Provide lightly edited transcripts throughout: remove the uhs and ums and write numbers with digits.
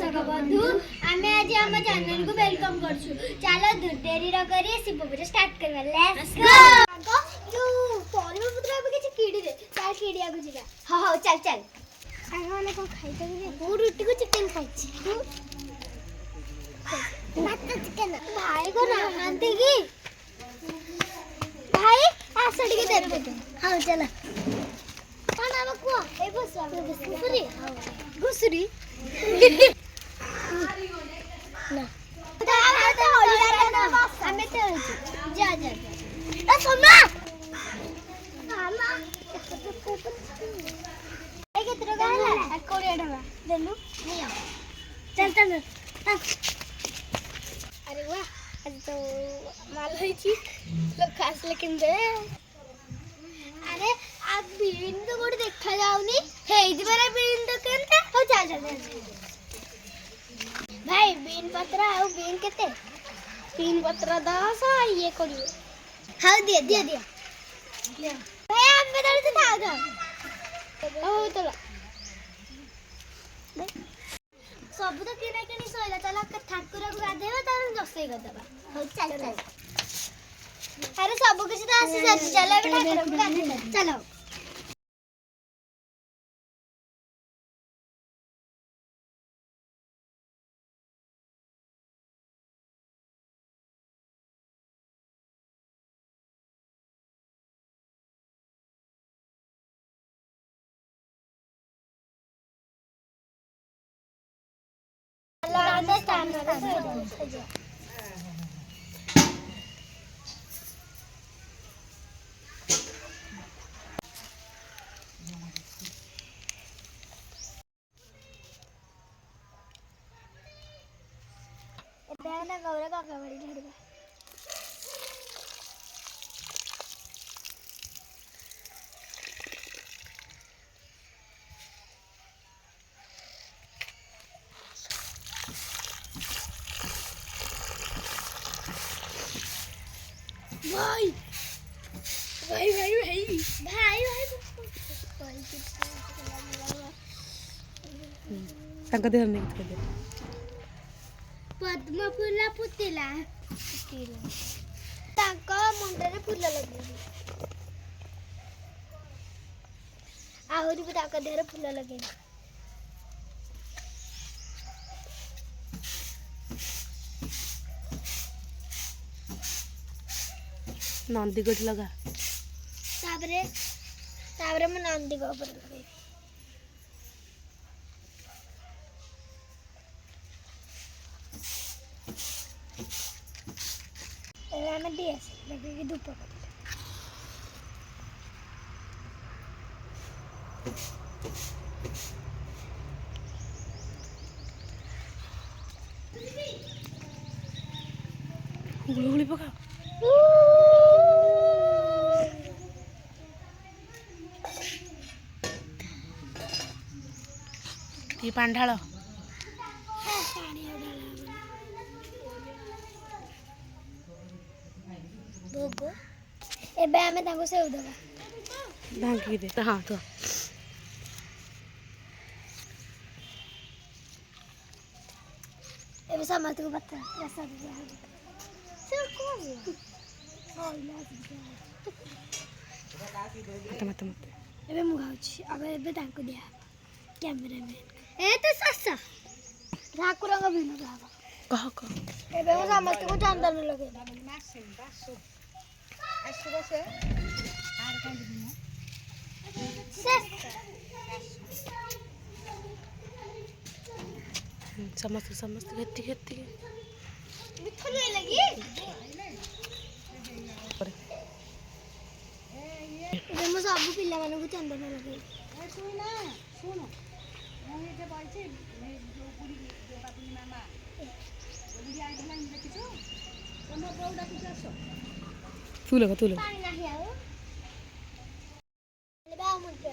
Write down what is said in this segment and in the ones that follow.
दर्शक बंधु आमे आज हम चैनल को वेलकम करछु। चलो देरी न करी शिव पूजा स्टार्ट करबा। Let's go. जो परिवा पुत्र अब किछ कीड़ी दे चाल कीड़िया को जिगा। हां हां चल चल। साग वाले को खाइ दे। वो रोटी को चिकन खाइछि। भात चिकन भाई को ना आंते की भाई आसड़ी के दे दे। हां चल कौन अब को ए बस घुसरी घुसरी ना तो ओलिया ना हमें तो जा जा ए सोना मामा ए कितरो गला 1 कोड़े डबा देलु नहीं चल चल अरे वाह आज तो माल होई छी लोग खास लेकिन दे अरे आप बीन तो कोड देखा जाउनी हे इदी बारे बीन तो केनता हो चल चल भाई बीन पत्रा और बीन केते बीन पत्रा 10 ये कोडी हां दे दे दे भाई आप बदल से था जा ओ तो सब तो किने किने सोइला चला ठाकुर को गाधेबा त जसई गदबा हो चल चल अरे सब कुछ तो आसी जाती चल अब ठाकुर को गाधे चलो ना गौरा काका बड़ी झड़गा भाई भाई भाई भाई भाई भाई तांका देर नहीं कित दे पद्म फूला पुतिला तांका मुंडरे फूल लगे आहुरी भी तांका देर फूल लगे नंदी गोट लगा ताबरे ताबरे मैं नंदी को ऊपर लगे मैं दिया लगे कि धूप गुलगुली पका ये पांढाळ भोगो एबे हमें ताको से उदवा भांगी दे हां तो एबे समझ को बता ऐसा दिया सब को हां मत एबे मुगाउची अब एबे ताको दिया कैमरामैन ए तो ससा ठाकुर का बिनु बाबा कह कह एबे वो समझ को चंदन लगे आसुबो से आर कांदी दिनो समस्त खेती खेती मिठो नहीं लगी एबे मो सब पिल्ला माने को चंदन लगे सुन मैं ये बोलछी मैं जो गुड़ी जो बापी मामा गुड़ी आई दिला देखिছো तम बौडा की जासो तू लगा पानी नहीं आओ ले बा मुझे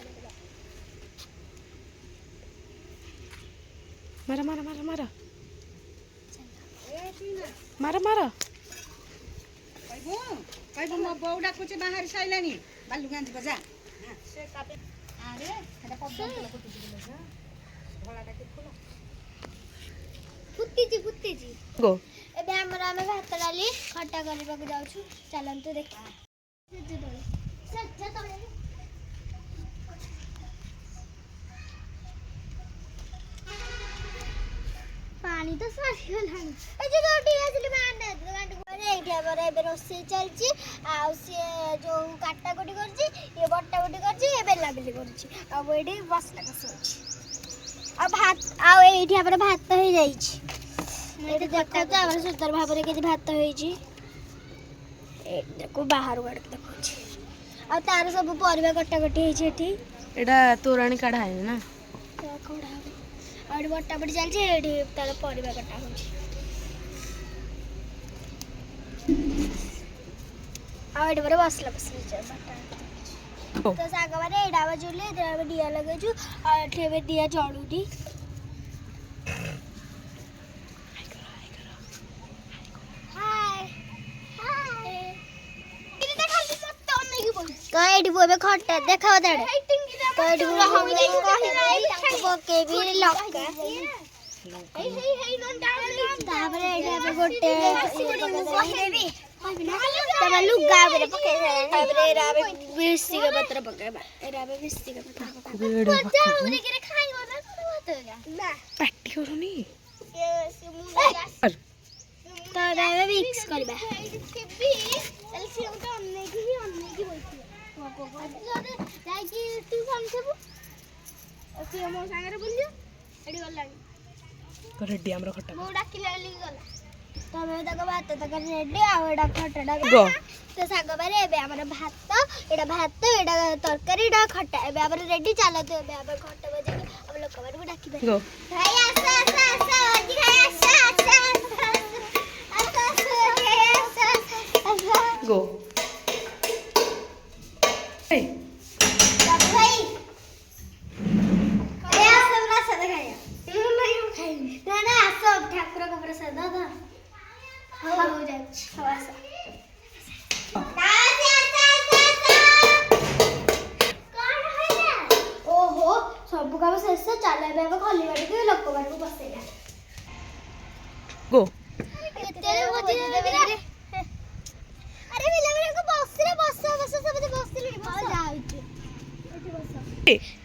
मारा मारा मारा मारा ए तीना मारा मारा कहबो म बौडा को चाहिँ बाहर साइलानी बालु गान्धी बजा से काटे अरे kada पब्बन तो कुछ दिले छ घोड़ा के खोलो ଫୁଟିଛି ଫୁଟିଛି। गो ଏବେ ଆମର ଆମେ ଭାତ ଡାଲି ଖଟା କରିବାକୁ ଯାଉଛୁ। ଚାଲନ୍ତୁ ଦେଖିବା। ପାଣି ତ ସରିଗଲାଣି। ଏ ଯୋଉ ଦୌଡ଼ି ଆସିଲି ଏଇଠି ଆମର ଏବେ ରୋଷେଇ ଚାଲିଛି। ଆଉ ସିଏ ଯୋଉ କାଟାକୁଟି କରୁଛି, ଇଏ ବଟାବୁଟି କରୁଛି, ଇଏ ବେଲାବେଲି କରୁଛି। ଆଉ ଏଇଠି ମସଲା କଷାଉଛି। ଆଉ ଏଇଠି ଆମର ଭାତ ହେଇଯାଇଛି। ଏଇଠି ଦେଖନ୍ତୁ ଆମର ସୁନ୍ଦର ଭାବରେ କିଛି ଭାତ ହେଇଛି। ଏଇଟାକୁ ବାହାରୁ କାଢିକି ଦେଖାଉଛି। ଆଉ ତାର ସବୁ ପରିବା କଟାକଟି ହେଇଛି ଏଠି। एटा तोराणी काढा है ना କଢା ହବ। ଆଉ ଏଠି ବଟାବଟି ଚାଲିଛି। ଏଠି ତାର ପରିବା କଟା ହଉଛି। ଆଉ ଏଠି ପରେ ମସଲା କଷା ତ ସାଙ୍ଗମାନେ ଏଇଟା ଆମେ ଚୁଲି ଏଥିରେ ଆମେ ଡିଆ ଲଗେଇଛୁ। ଆଉ ଏଠି ଏବେ ଡିଆ ଜଳୁନି। ତ ଏଇଠି ଏବେ ଖଟା ଦେଖାଅ ତାଡେ। ତ ଏଇଠି ପକେଇବି ଲଙ୍କା। ତାପରେ ଏଇଠି ଆମେ ଗୋଟେ ତାପରେ ଲୁଗା ଉପରେ ପକେଇବା। ତାପରେ ଏରା ଆମେ ଭୃଷିଙ୍ଗ ପତ୍ର ପକେଇବା। ଏରା ଆମେ ଭୃଷିଙ୍ଗ ପତ୍ର पार्टी करूनी ତ ଏରା ଆମେ ମିକ୍ସ କରିବା। ଯାଇକି ଟ୍ୟୁସନ୍ ଥିବୁ ସିଏ ମୋ ସାଙ୍ଗରେ ବୁଲିବ। ଏଠି ଗଲାଣି रेडी हमरो खट्टा ମୁଁ ଡାକିଲା ବେଳିକି ଗଲା। ତମେ ତାକୁ ଭାତ ତରକାରୀ ରେଡି। ଆଉ ଏଇଟା ଖଟାଟା गो ତ ସାଙ୍ଗମାନେ ଏବେ ଆମର ଭାତ ଏଇଟା ତରକାରୀ ଏଇଟା ଖଟା ଏବେ ଆମର ରେଡି। ଚାଲନ୍ତୁ ଏବେ ଆମେ ଖଟା ବଜେଇକି ଆମ ଲୋକମାନଙ୍କୁ ଡାକିବା। गो ଭାଇ ଆସ ଆସ ଆସ ଅଜି ଭାଇ ଆସ ଆସ ଆସ गो ए ବାବୁ ଭାଇ ଏ ଆସ ପ୍ରସାଦ ଖାଇବା। ମୁଁ ଖାଇବି। ନା ଆସ ଠାକୁରଙ୍କ ପ୍ରସାଦ ତ। ହଉ ଯାଉଛି। ହଉ ଆସ। ଓହୋ ସବୁ କାମ ଶେଷ। ଚାଲ ଏବେ ଆମେ ଖଲିବା ଟିକେ ଲୋକମାନଙ୍କୁ ବସେଇବା। गो ଆରେ ପିଲାମାନଙ୍କୁ ବସିଲେ ବସ ବସ ସମସ୍ତେ ବସିଲେଣି। ବସ ଯାଉଛି ଏଠି ବସ।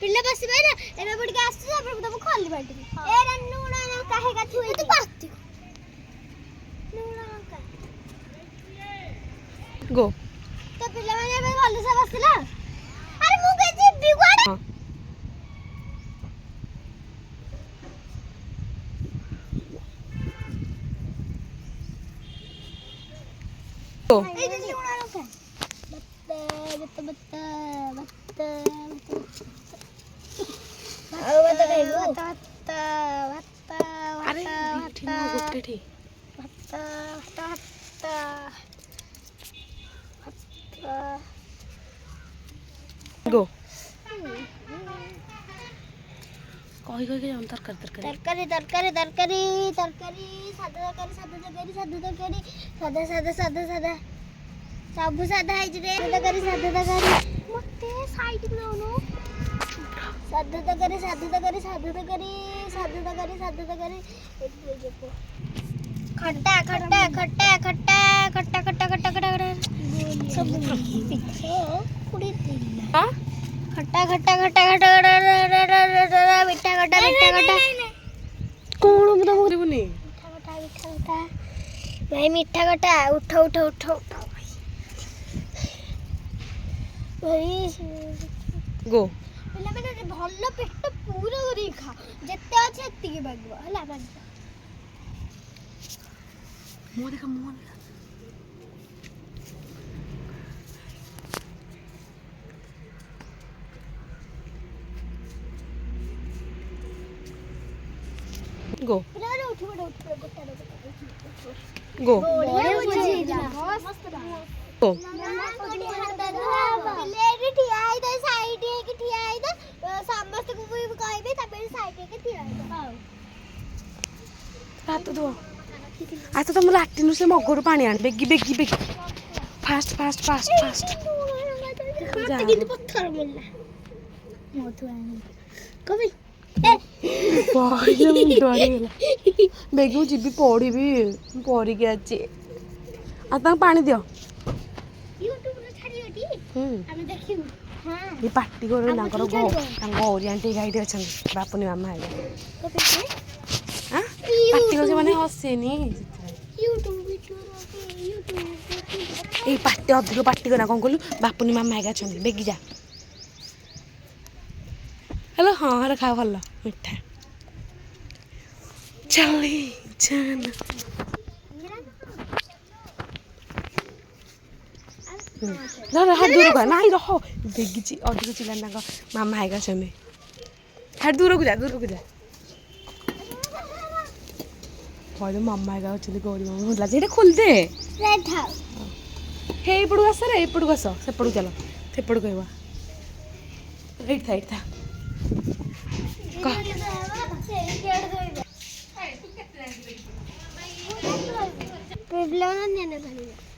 ପିଲା ବସିବେ ନା ଏବେ ମୁଁ ଟିକେ ଆସୁଛି। ତାପରେ ମୁଁ ତମକୁ ଖଲିବା ଟିକେ। ଏରା ଲୁଣ ଲଙ୍କା ହେଇକା ଥୁଇ ତୁ ପାତି ଲୁଣ ଲଙ୍କା गो ତ ପିଲାମାନେ ଏବେ ଭଲସେ ବସିଲା। ଆରେ ମୁଁ କେ ଯିବି କୁଆଡେ। हाँ गो এই যে লুণ লଙ୍କା বত্তা ଆଉ ଭାତ ଖାଇବୁ। अरे ठीक ना गुट्टे ठीक गो कही कही जाऊँ तरकारी तरकारी ତରକାରୀ ତରକାରୀ ତରକାରୀ ସାଧା ସବୁ ସାଧା ହେଇଛି ରେ। ତରକାରୀ ସାଧା ତରକାରୀ ମତେ ସାଇଡ ନଉନୁ। ସାଧା ତରକାରୀ ଖଟା ଖଟା ଖଟା ଖଟା ଖଟା ଖଟା ଖଟା ଖଟା ସବୁ ପିଠା हाँ ଖଟା ଖଟା ଖଟା ଖଟା ମିଠା ଖଟା कौन मुझे बोलबुनी ଭାଇ ମିଠା ଖଟା ଉଠ ଭାଇ गो ପିଲାମାନେ ଭଲ ପେଟ ପୁରା କରିକି ଖା। ଯେତେ ଅଛି ସେତିକି ମାଗିବ ହେଲା। मुँह देखा गो ପିଲାମାନେ ଉଠି ପଡ ଗୋଟା गो ବଢିଆ ଭୋଜି ହେଇଥିଲା। गो ପିଲେଠି ଠିଆ ହେଇଥାଏ ସାଇଡ ହେଇକି ଠିଆ ହେଇଥାଏ। ସମସ୍ତଙ୍କୁ ବି କହିବି ତାପରେ ସାଇଡ ହେଇକି ଠିଆ ହେଇଥାଏ। हाथ धो आज तो तुम लाटिन से मगरू पानी आन बेगी बेगी बेगी फास्ट फास्ट फास्ट फास्ट ମତେ କିନ୍ତୁ ପଥର ମିଳିଲା। ମଧୁ ଆଣି କବି ପଡ଼ିଲେ ମୁଁ ଡରିଗଲା ବେଗି ମୁଁ ଯିବି ପଢ଼ିବି ମୁଁ ପଢ଼ିକି ଅଛି ଆଉ ତାଙ୍କୁ ପାଣି ଦିଅ ୟୁଟ୍ୟୁବରେ ଛାଡ଼ିବଟି ଆମେ ଦେଖିବୁ ହଁ ଏ ପାଟି କରୁ ଆମ ତାଙ୍କର ଟିଚର କଣ? ତାଙ୍କ ଗୌରୀ ଆଣ୍ଟି ଗାଇଡି ଅଛନ୍ତି ବାପୁନି ମାମା ହେଲେ କପି ଆଁ ପାଟି କରୁଛି ମାନେ ହସେନି ଏଇ ପାଟି ଅଧିକ ପାଟି କରା କ'ଣ କହିଲୁ ବାପୁନି ମାମା ହେକା ଅଛନ୍ତି ବେଗି ଯା ହ୍ୟାଲୋ ହଁ ହେଲେ ଖାଅ ଭଲ ମିଠା ଚାଲି ଚାଲ ହାତ ଦୂରକୁ ଯା ନାଇଁ ରହ ବେଗିଛି ଅଧିକ ଚିଲାନି ତାଙ୍କ ମାମା ହେକା ଅଛନ୍ତି ହାତ ଦୂରକୁ ଯା କହିଲେ ମାମା ହେକା ଅଛନ୍ତି ଗୌରୀ ମାମା ହେଲା ଯେ ଏଇଟା ଖୋଲିଦେ ହେ ଏଇପଟକୁ ଆସ ରେ ଏଇପଟକୁ ଆସ ସେପଟକୁ ଚାଲ ସେପଟକୁ କହିବା ଏଇଠି ଥା ପ୍ରୋବ୍ଲେମ୍